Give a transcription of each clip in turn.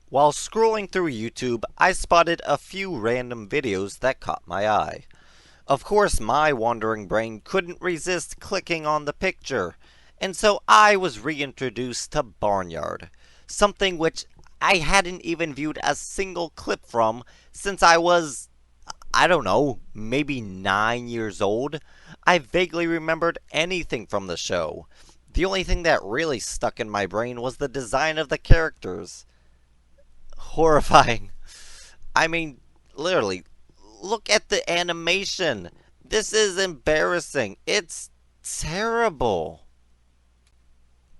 While scrolling through YouTube, I spotted a few random videos that caught my eye. Of course, my wandering brain couldn't resist clicking on the picture, and so I was reintroduced to Barnyard, something which I hadn't even viewed a single clip from since I was, I don't know, maybe 9 years old. I vaguely remembered anything from the show. The only thing that really stuck in my brain was the design of the characters. Horrifying. I mean, literally, look at the animation. This is embarrassing. It's terrible.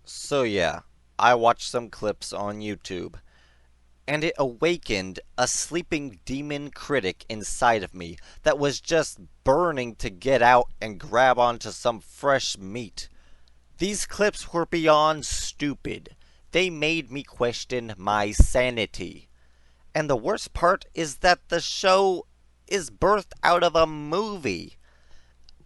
So, yeah, I watched some clips on YouTube, and it awakened a sleeping demon critic inside of me that was just burning to get out and grab onto some fresh meat. These clips were beyond stupid. They made me question my sanity. And the worst part is that the show is birthed out of a movie.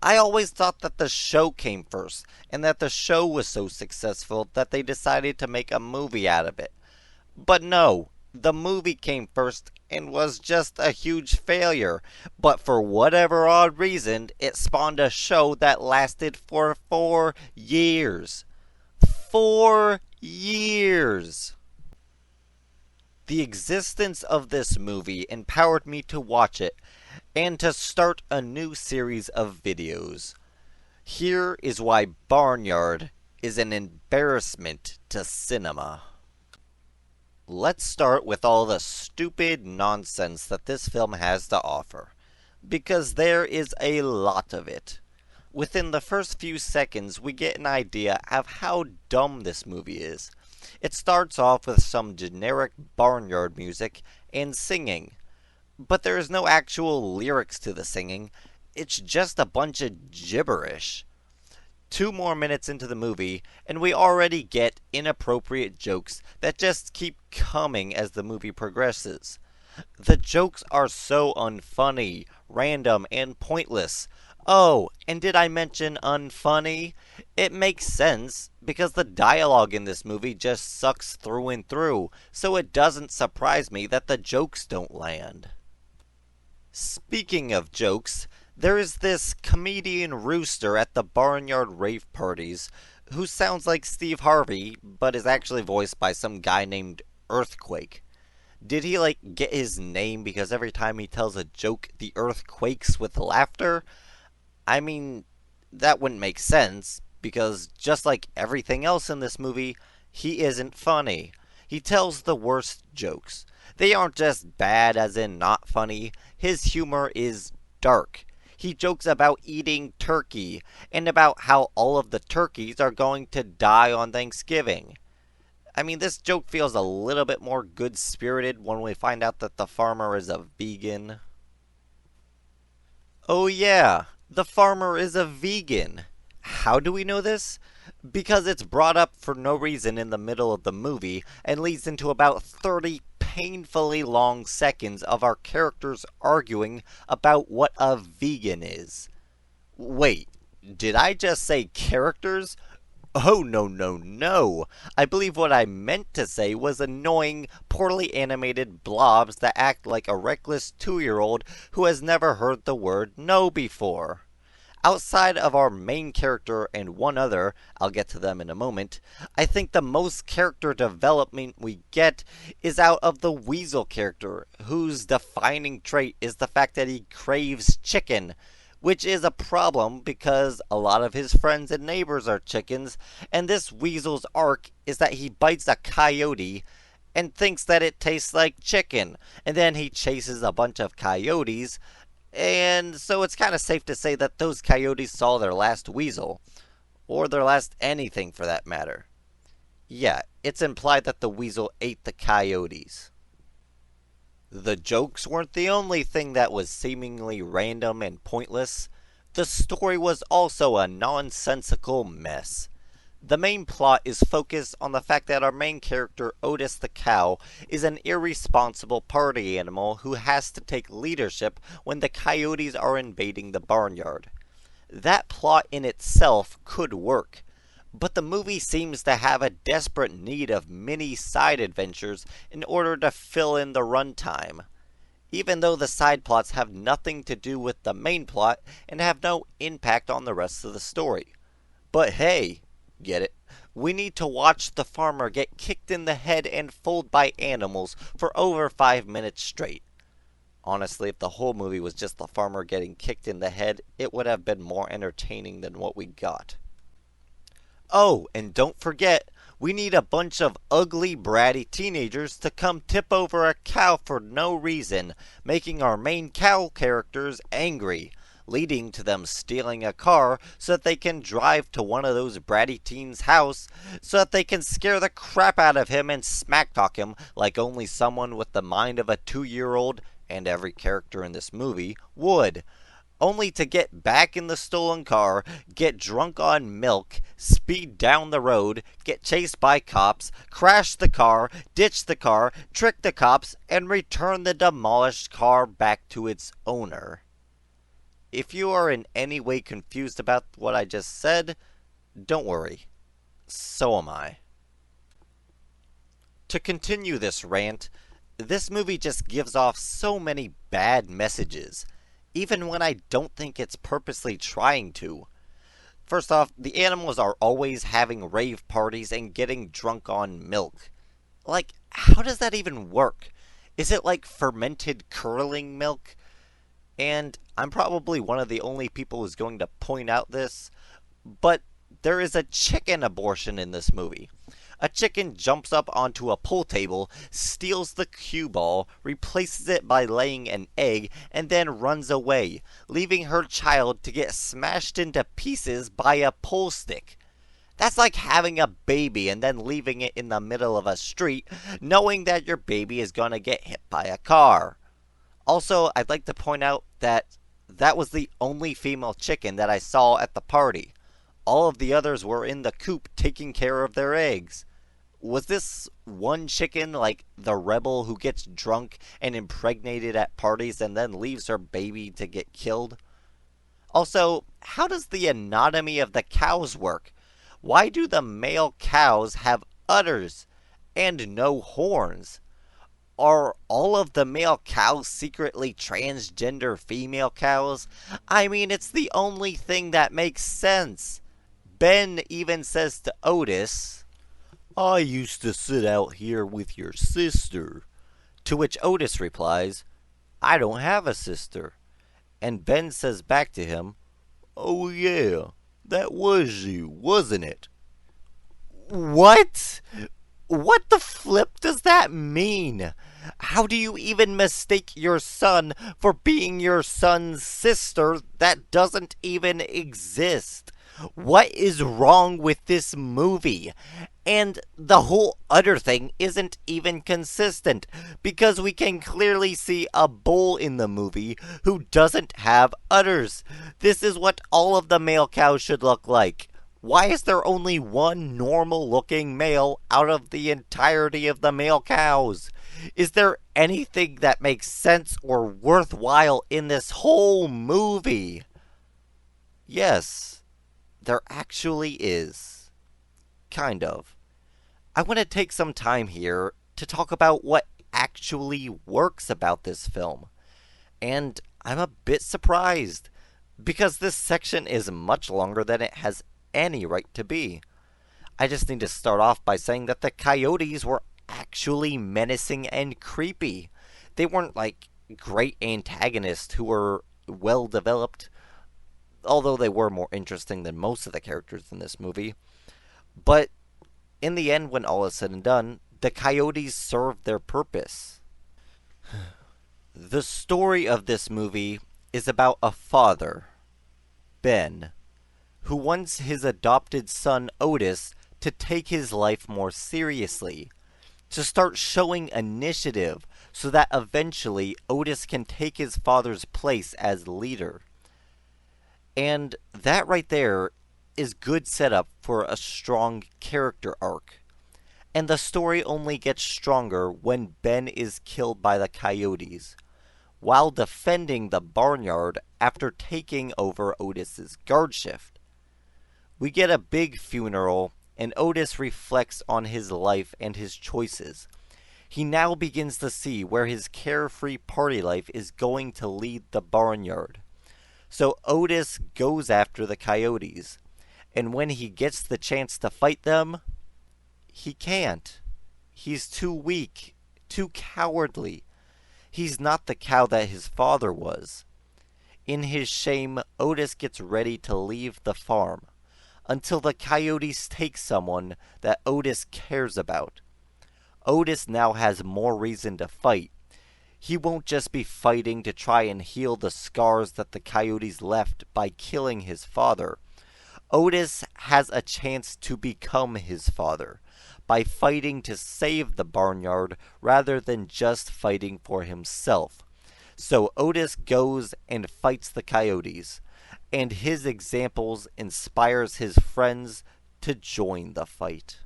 I always thought that the show came first, and that the show was so successful that they decided to make a movie out of it. But no, the movie came first and was just a huge failure. But for whatever odd reason, it spawned a show that lasted for 4 years. 4 years! The existence of this movie empowered me to watch it and to start a new series of videos. Here is why Barnyard is an embarrassment to cinema. Let's start with all the stupid nonsense that this film has to offer, because there is a lot of it. Within the first few seconds, we get an idea of how dumb this movie is. It starts off with some generic barnyard music and singing, but there is no actual lyrics to the singing. It's just a bunch of gibberish. 2 more minutes into the movie, and we already get inappropriate jokes that just keep coming as the movie progresses. The jokes are so unfunny, random, and pointless. Oh, and did I mention unfunny? It makes sense, because the dialogue in this movie just sucks through and through, so it doesn't surprise me that the jokes don't land. Speaking of jokes, there is this comedian rooster at the Barnyard rave parties who sounds like Steve Harvey, but is actually voiced by some guy named Earthquake. Did he, get his name because every time he tells a joke, the earth quakes with laughter? I mean, that wouldn't make sense, because just like everything else in this movie, he isn't funny. He tells the worst jokes. They aren't just bad as in not funny. His humor is dark. He jokes about eating turkey, and about how all of the turkeys are going to die on Thanksgiving. I mean, this joke feels a little bit more good-spirited when we find out that the farmer is a vegan. Oh yeah, the farmer is a vegan. How do we know this? Because it's brought up for no reason in the middle of the movie and leads into about 30 painfully long seconds of our characters arguing about what a vegan is. Wait, did I just say characters? Oh, no, no, no. I believe what I meant to say was annoying, poorly animated blobs that act like a reckless 2-year-old who has never heard the word no before. Outside of our main character and one other, I'll get to them in a moment, I think the most character development we get is out of the Weasel character, whose defining trait is the fact that he craves chicken, which is a problem because a lot of his friends and neighbors are chickens, and this Weasel's arc is that he bites a coyote and thinks that it tastes like chicken, and then he chases a bunch of coyotes, and so it's kind of safe to say that those coyotes saw their last weasel. Or their last anything for that matter. Yeah, it's implied that the weasel ate the coyotes. The jokes weren't the only thing that was seemingly random and pointless. The story was also a nonsensical mess. The main plot is focused on the fact that our main character, Otis the cow, is an irresponsible party animal who has to take leadership when the coyotes are invading the barnyard. That plot in itself could work, But the movie seems to have a desperate need of many side adventures in order to fill in the runtime, even though the side plots have nothing to do with the main plot and have no impact on the rest of the story. But hey, get it? We need to watch the farmer get kicked in the head and fooled by animals for over 5 minutes straight. Honestly, if the whole movie was just the farmer getting kicked in the head, it would have been more entertaining than what we got. Oh, and don't forget, we need a bunch of ugly, bratty teenagers to come tip over a cow for no reason, making our main cow characters angry, leading to them stealing a car so that they can drive to one of those bratty teens' house so that they can scare the crap out of him and smack talk him like only someone with the mind of a 2-year-old, and every character in this movie, would, only to get back in the stolen car, get drunk on milk, speed down the road, get chased by cops, crash the car, ditch the car, trick the cops, and return the demolished car back to its owner. If you are in any way confused about what I just said, don't worry. So am I. To continue this rant, this movie just gives off so many bad messages, even when I don't think it's purposely trying to. First off, the animals are always having rave parties and getting drunk on milk. Like, how does that even work? Is it like fermented curdling milk? And I'm probably one of the only people who's going to point out this, but there is a chicken abortion in this movie. A chicken jumps up onto a pool table, steals the cue ball, replaces it by laying an egg, and then runs away, leaving her child to get smashed into pieces by a pool stick. That's like having a baby and then leaving it in the middle of a street, knowing that your baby is going to get hit by a car. Also, I'd like to point out that that was the only female chicken that I saw at the party. All of the others were in the coop taking care of their eggs. Was this one chicken like the rebel who gets drunk and impregnated at parties and then leaves her baby to get killed? Also, how does the anatomy of the cows work? Why do the male cows have udders and no horns? Are all of the male cows secretly transgender female cows? I mean, it's the only thing that makes sense. Ben even says to Otis, "I used to sit out here with your sister." To which Otis replies, "I don't have a sister." And Ben says back to him, "Oh yeah, that was you, wasn't it?" What? What the flip does that mean? How do you even mistake your son for being your son's sister that doesn't even exist? What is wrong with this movie? And the whole udder thing isn't even consistent, because we can clearly see a bull in the movie who doesn't have udders. This is what all of the male cows should look like. Why is there only one normal-looking male out of the entirety of the male cows? Is there anything that makes sense or worthwhile in this whole movie? Yes, there actually is. Kind of. I want to take some time here to talk about what actually works about this film. And I'm a bit surprised, because this section is much longer than it has any right to be. I just need to start off by saying that the coyotes were actually menacing and creepy. They weren't like great antagonists who were well developed, although they were more interesting than most of the characters in this movie. But in the end, when all is said and done, the coyotes served their purpose. The story of this movie is about a father, Ben, who wants his adopted son Otis to take his life more seriously, to start showing initiative so that eventually Otis can take his father's place as leader. And that right there is good setup for a strong character arc. And the story only gets stronger when Ben is killed by the coyotes, while defending the barnyard after taking over Otis's guard shift. We get a big funeral, and Otis reflects on his life and his choices. He now begins to see where his carefree party life is going to lead the barnyard. So Otis goes after the coyotes, and when he gets the chance to fight them, he can't. He's too weak, too cowardly. He's not the cow that his father was. In his shame, Otis gets ready to leave the farm, until the coyotes take someone that Otis cares about. Otis now has more reason to fight. He won't just be fighting to try and heal the scars that the coyotes left by killing his father. Otis has a chance to become his father by fighting to save the barnyard rather than just fighting for himself. So Otis goes and fights the coyotes, and his examples inspires his friends to join the fight.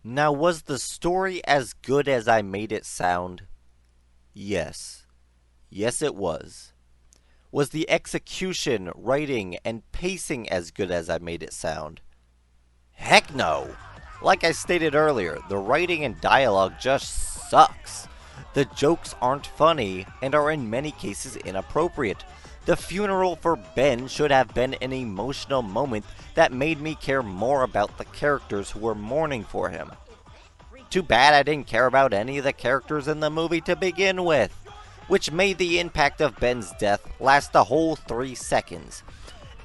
Now, was the story as good as I made it sound? Yes. Yes, it was. Was the execution, writing, and pacing as good as I made it sound? Heck no! Like I stated earlier, the writing and dialogue just sucks. The jokes aren't funny and are in many cases inappropriate. The funeral for Ben should have been an emotional moment that made me care more about the characters who were mourning for him. Too bad I didn't care about any of the characters in the movie to begin with, which made the impact of Ben's death last a whole 3 seconds.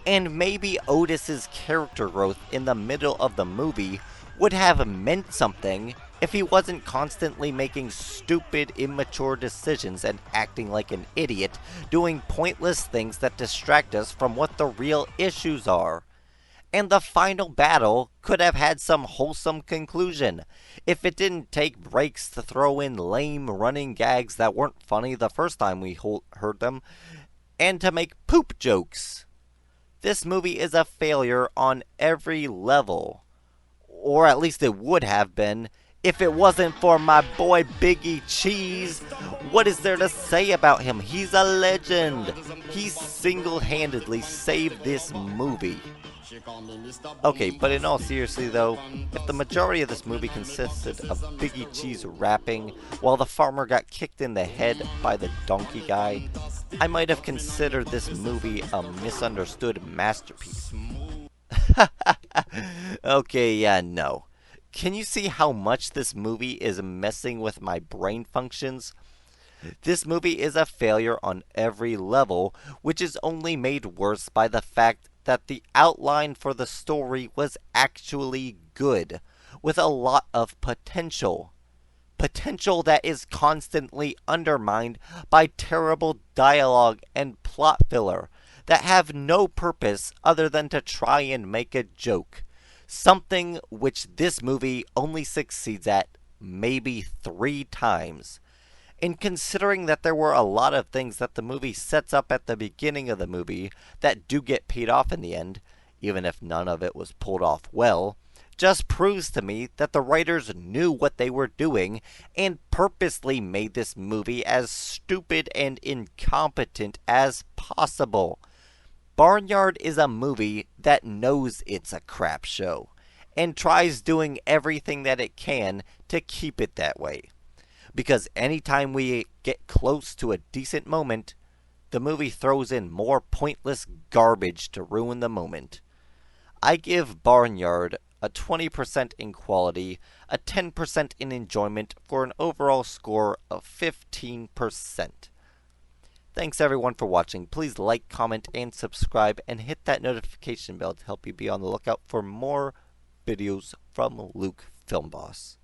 And maybe Otis's character growth in the middle of the movie would have meant something if he wasn't constantly making stupid, immature decisions and acting like an idiot, doing pointless things that distract us from what the real issues are. And the final battle could have had some wholesome conclusion, if it didn't take breaks to throw in lame running gags that weren't funny the first time we heard them, and to make poop jokes. This movie is a failure on every level. Or at least it would have been, if it wasn't for my boy Biggie Cheese. What is there to say about him? He's a legend. He single-handedly saved this movie. Okay, but in all seriously though, if the majority of this movie consisted of Biggie Cheese rapping while the farmer got kicked in the head by the donkey guy, I might have considered this movie a misunderstood masterpiece. Okay, yeah, no. Can you see how much this movie is messing with my brain functions? This movie is a failure on every level, which is only made worse by the fact that the outline for the story was actually good, with a lot of potential. Potential that is constantly undermined by terrible dialogue and plot filler that have no purpose other than to try and make a joke. Something which this movie only succeeds at maybe 3 times. And considering that there were a lot of things that the movie sets up at the beginning of the movie that do get paid off in the end, even if none of it was pulled off well, just proves to me that the writers knew what they were doing and purposely made this movie as stupid and incompetent as possible. Barnyard is a movie that knows it's a crap show, and tries doing everything that it can to keep it that way. Because anytime we get close to a decent moment, the movie throws in more pointless garbage to ruin the moment. I give Barnyard a 20% in quality, a 10% in enjoyment, for an overall score of 15%. Thanks everyone for watching. Please like, comment, and subscribe, and hit that notification bell to help you be on the lookout for more videos from Luke Film Boss.